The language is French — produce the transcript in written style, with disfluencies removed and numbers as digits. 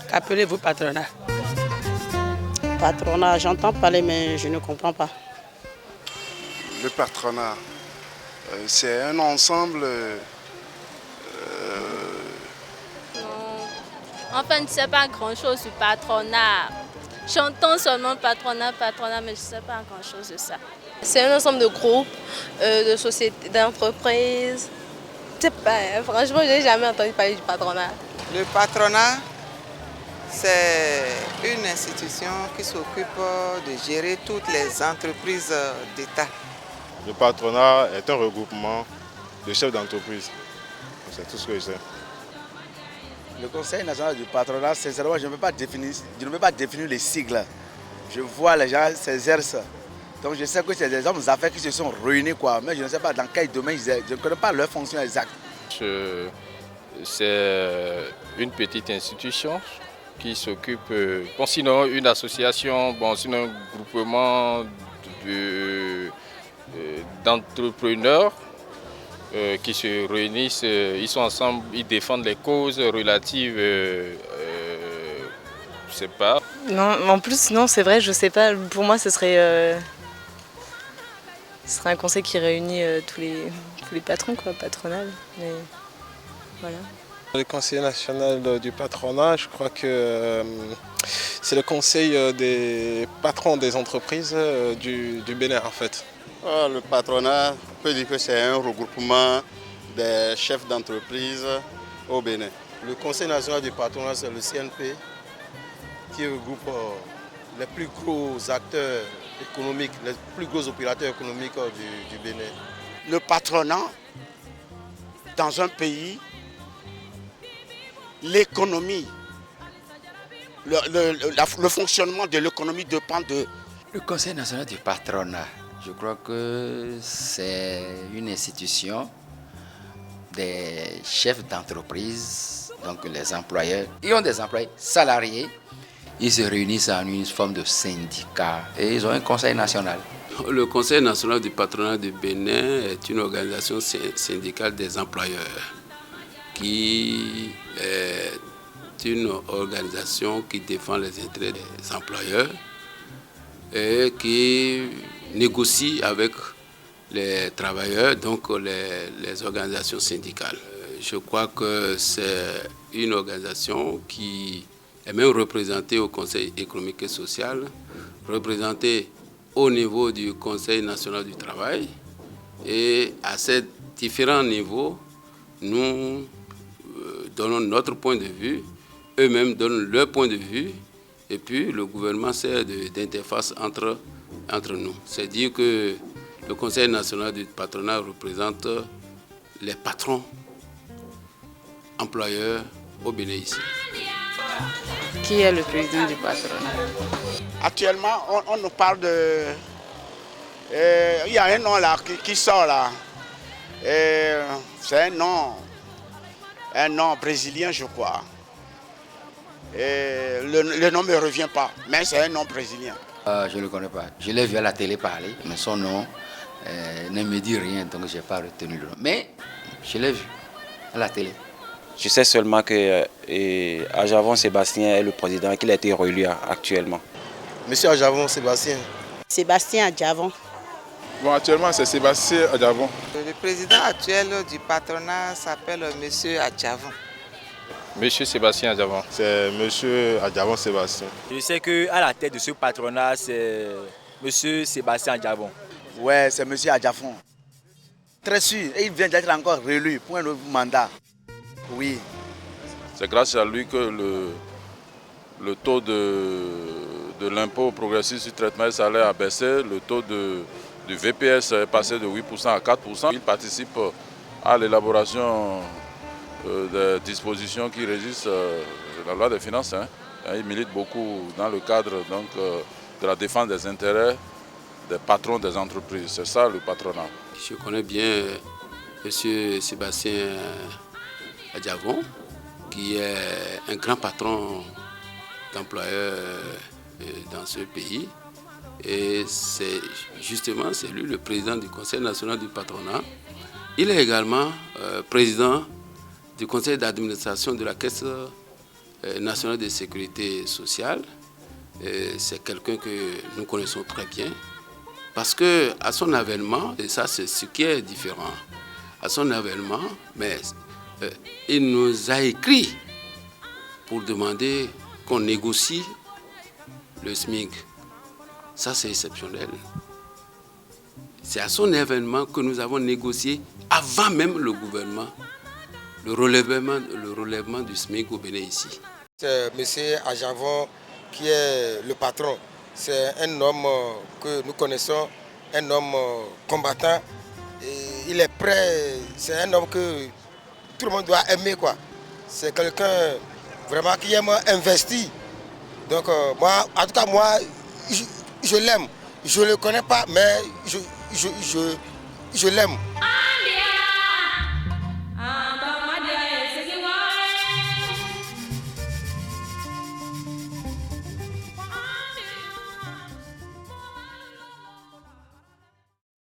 Qu'appelez-vous patronat? Patronat, j'entends parler mais je ne comprends pas. Le patronat, c'est un ensemble. Non. Enfin, je ne sais pas grand-chose du patronat. J'entends seulement patronat, patronat, mais je ne sais pas grand-chose de ça. C'est un ensemble de groupes, de sociétés, d'entreprises. Je sais pas, hein, franchement, je n'ai jamais entendu parler du patronat. Le patronat, c'est une institution qui s'occupe de gérer toutes les entreprises d'État. Le patronat est un regroupement de chefs d'entreprise. C'est tout ce que je sais. Le Conseil national du patronat, sincèrement, je ne peux pas définir les sigles. Je vois les gens s'exercent. Donc je sais que c'est des hommes d'affaires qui se sont réunis, quoi. Mais je ne sais pas dans quel domaine je ne connais pas leur fonction exacte. C'est une petite institution qui s'occupe, bon, sinon une association, bon, sinon un groupement d'entrepreneurs qui se réunissent, ils sont ensemble, ils défendent les causes relatives, je sais pas. Non, en plus, non, c'est vrai, je sais pas. Pour moi, ce serait un conseil qui réunit tous les patrons, quoi, patronal. Mais voilà. Le Conseil national du patronat, je crois que c'est le conseil des patrons des entreprises du Bénin, en fait. Le patronat, on peut dire que c'est un regroupement des chefs d'entreprise au Bénin. Le Conseil national du patronat, c'est le CNP qui regroupe les plus gros acteurs économiques, les plus gros opérateurs économiques du Bénin. Le patronat, dans un pays, l'économie, le fonctionnement de l'économie dépend de... Le Conseil national du patronat, je crois que c'est une institution des chefs d'entreprise, donc les employeurs. Ils ont des employés salariés, ils se réunissent en une forme de syndicat et ils ont un conseil national. Le Conseil national du patronat du Bénin est une organisation syndicale des employeurs qui est une organisation qui défend les intérêts des employeurs et qui négocie avec les travailleurs, donc les organisations syndicales. Je crois que c'est une organisation qui est même représentée au Conseil économique et social, représentée au niveau du Conseil national du travail. Et à ces différents niveaux, nous donnons notre point de vue, eux-mêmes donnent leur point de vue, et puis le gouvernement sert d'interface entre nous. C'est-à-dire que le Conseil national du patronat représente les patrons employeurs au Bénin ici. Qui est le président du patronat? Actuellement, on nous parle de... Il y a un nom là qui sort là. C'est un nom brésilien, je crois. Le nom ne me revient pas, mais c'est un nom brésilien. Je ne le connais pas. Je l'ai vu à la télé parler, mais son nom ne me dit rien, donc je n'ai pas retenu le nom. Mais je l'ai vu à la télé. Je sais seulement que Adjavon Sébastien est le président, qu'il a été réélu actuellement. Monsieur Adjavon Sébastien. Sébastien Adjavon. Bon, actuellement, c'est Sébastien Adjavon. Le président actuel du patronat s'appelle Monsieur Adjavon. Monsieur Sébastien Adjavon. C'est Monsieur Adjavon Sébastien. Je sais qu'à la tête de ce patronat, c'est Monsieur Sébastien Adjavon. Ouais, c'est Monsieur Adjavon. Très sûr, et il vient d'être encore réélu pour un nouveau mandat. Oui. C'est grâce à lui que le taux de l'impôt progressif sur le traitement des salaires a baissé, le taux du VPS est passé de 8% à 4%. Il participe à l'élaboration des dispositions qui régissent la loi des finances. Il milite beaucoup dans le cadre donc, de la défense des intérêts des patrons des entreprises. C'est ça le patronat. Je connais bien M. Sébastien Adjavon, qui est un grand patron d'employeurs dans ce pays. Et c'est lui le président du Conseil national du patronat. Il est également président du conseil d'administration de la Caisse national de sécurité sociale, c'est quelqu'un que nous connaissons très bien. Parce qu'à son avènement, et ça c'est ce qui est différent, à son avènement, mais il nous a écrit pour demander qu'on négocie le SMIC. Ça c'est exceptionnel. C'est à son événement que nous avons négocié, avant même le gouvernement, le relèvement du SMIC au Bénin ici. C'est M. Ajavon qui est le patron. C'est un homme que nous connaissons, un homme combattant. Et il est prêt, c'est un homme que tout le monde doit aimer, quoi. C'est quelqu'un vraiment qui aime investir. Donc moi, en tout cas moi, je l'aime. Je ne le connais pas, mais je l'aime.